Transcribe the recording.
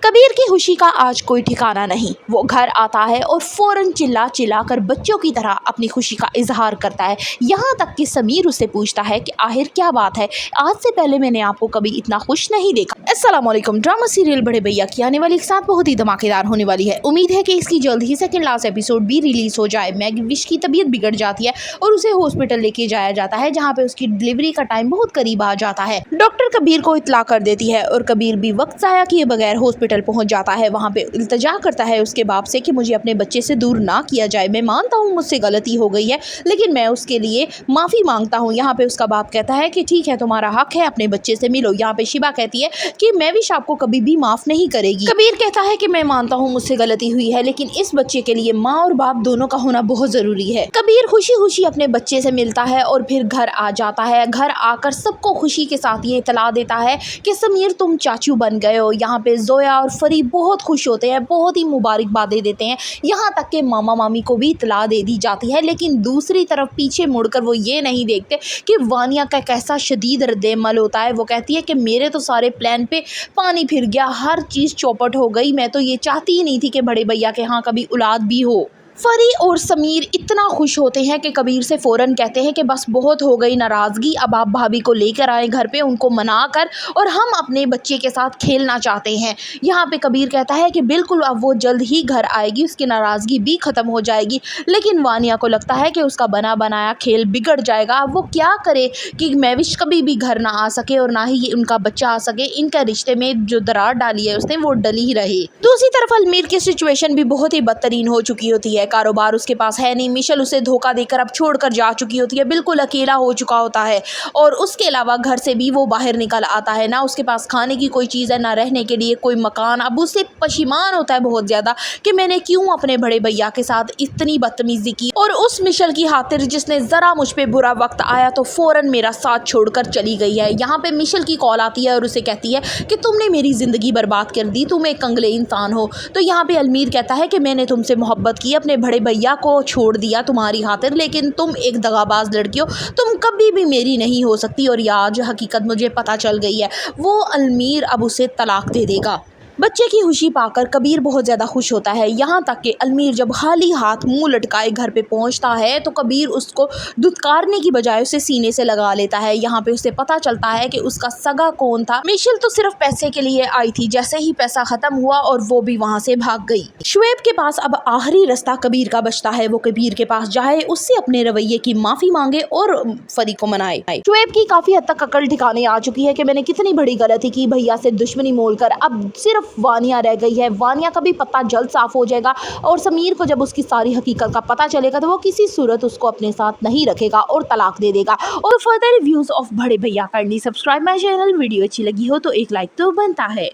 कबीर की खुशी का आज कोई ठिकाना नहीं। वो घर आता है और फौरन चिल्ला चिल्ला कर बच्चों की तरह अपनी खुशी का इजहार करता है। यहाँ तक कि समीर उससे पूछता है कि आखिर क्या बात है, आज से पहले मैंने आपको कभी इतना खुश नहीं देखा। अस्सलाम वालेकुम। ड्रामा सीरियल बड़े भैया की आने वाली एक साथ बहुत ही धमाकेदार होने वाली है। उम्मीद है कि इसकी जल्द ही सेकंड लास्ट एपिसोड भी रिलीज हो जाए। मैगी विश की तबीयत बिगड़ जाती है और उसे हॉस्पिटल लेके जाया जाता है, जहाँ पे उसकी डिलीवरी का टाइम बहुत करीब आ जाता है। डॉक्टर कबीर को इत्तला कर देती है और कबीर भी वक्त ज़ाया किए बगैर हॉस्पिटल पहुंच जाता है। वहाँ पे इल्तजा करता है उसके बाप से कि मुझे अपने बच्चे से दूर ना किया जाए। मैं मानता हूँ मुझसे गलती हो गई है, लेकिन मैं उसके लिए माफ़ी मांगता हूँ। यहाँ पे उसका बाप कहता है कि ठीक है, तुम्हारा हक है, अपने बच्चे से मिलो। यहाँ पे शिबा कहती है कि मैं विश आपको कभी भी माफ़ नहीं करेगी। कबीर कहता है कि मैं मानता हूँ मुझसे गलती हुई है, लेकिन इस बच्चे के लिए माँ और बाप दोनों का होना बहुत ज़रूरी है। कबीर खुशी खुशी अपने बच्चे से मिलता है और फिर घर आ जाता है। घर आकर सबको खुशी के साथ ये इतला देता है कि समीर तुम चाचू बन गए हो। यहाँ पे जोया और फरी बहुत खुश होते हैं, बहुत ही मुबारकबादें देते हैं। यहाँ तक कि मामा मामी को भी इतला दे दी जाती है, लेकिन दूसरी तरफ पीछे मुड़कर वो ये नहीं देखते कि वानिया का कैसा शदीद रद्द-ए-अमल होता है। वो कहती है कि मेरे तो सारे प्लान पे पानी फिर गया, हर चीज़ चौपट हो गई। मैं तो ये चाहती ही नहीं थी कि बड़े भैया के यहाँ कभी औलाद भी हो। फरी और समीर इतना खुश होते हैं कि कबीर से फ़ौरन कहते हैं कि बस बहुत हो गई नाराज़गी, अब आप भाभी को लेकर आए घर पे, उनको मना कर, और हम अपने बच्चे के साथ खेलना चाहते हैं। यहाँ पे कबीर कहता है कि बिल्कुल अब वो जल्द ही घर आएगी, उसकी नाराज़गी भी ख़त्म हो जाएगी। लेकिन वानिया को लगता है कि उसका बना बनाया खेल बिगड़ जाएगा। अब वो क्या करे कि महविश कभी भी घर ना आ सके और ना ही उनका बच्चा आ सके। इनका रिश्ते में जो दरार डाली है उसने, वो डली ही रहे। दूसरी तरफ अलमीर की सिचुएशन भी बहुत ही बदतरीन हो चुकी होती है। कारोबार उसके पास है नहीं, मिशेल उसे धोखा देकर अब छोड़कर जा चुकी होती है, बिल्कुल अकेला हो चुका होता है। और उसके अलावा घर से भी वो बाहर निकल आता है, ना उसके पास खाने की कोई चीज़ है, ना रहने के लिए कोई मकान। अब उसे परेशान होता है बहुत ज़्यादा कि मैंने क्यों अपने बड़े भैया के साथ इतनी बदतमीजी की। और उस मिशेल की खातिर जिसने ज़रा मुझ पे बुरा वक्त आया तो फ़ौरन मेरा साथ छोड़कर चली गई है। यहाँ पे मिशेल की कॉल आती है और उसे कहती है कि तुमने मेरी ज़िंदगी बर्बाद कर दी, तुम एक कंगले इंसान हो। तो यहाँ पे अलमीर कहता है कि मैंने तुमसे मोहब्बत की, अपने बड़े भैया को छोड़ दिया तुम्हारी खातिर, लेकिन तुम एक दगाबाज लड़की हो, तुम कभी भी मेरी नहीं हो सकती। और ये आज हकीकत मुझे पता चल गई है। वो अलमीर अब उसे तलाक दे देगा। बच्चे की खुशी पाकर कबीर बहुत ज़्यादा खुश होता है। यहाँ तक कि अलमीर जब खाली हाथ मुंह लटकाए घर पे पहुँचता है तो कबीर उसको धुतकारने की बजाय उसे सीने से लगा लेता है। यहाँ पे उसे पता चलता है कि उसका सगा कौन था। मिशेल तो सिर्फ पैसे के लिए आई थी, जैसे ही पैसा खत्म हुआ और वो भी वहाँ से भाग गई। शुएब के पास अब आखिरी रास्ता कबीर का बचता है। वो कबीर के पास जाए, उससे अपने रवैये की माफ़ी मांगे और फरी को मनाए। शुएब की काफ़ी हद तक अकल ठिकाने आ चुकी है कि मैंने कितनी बड़ी गलती की, भैया से दुश्मनी मोलकर। अब सिर्फ वानिया रह गई है। वानिया का भी पत्ता जल्द साफ हो जाएगा और समीर को जब उसकी सारी हकीकत का पता चलेगा तो वो किसी सूरत उसको अपने साथ नहीं रखेगा और तलाक दे देगा। और फर्दर रिव्यूज ऑफ बड़े भैया करनी। Subscribe my channel. वीडियो अच्छी लगी हो तो एक लाइक तो बनता है।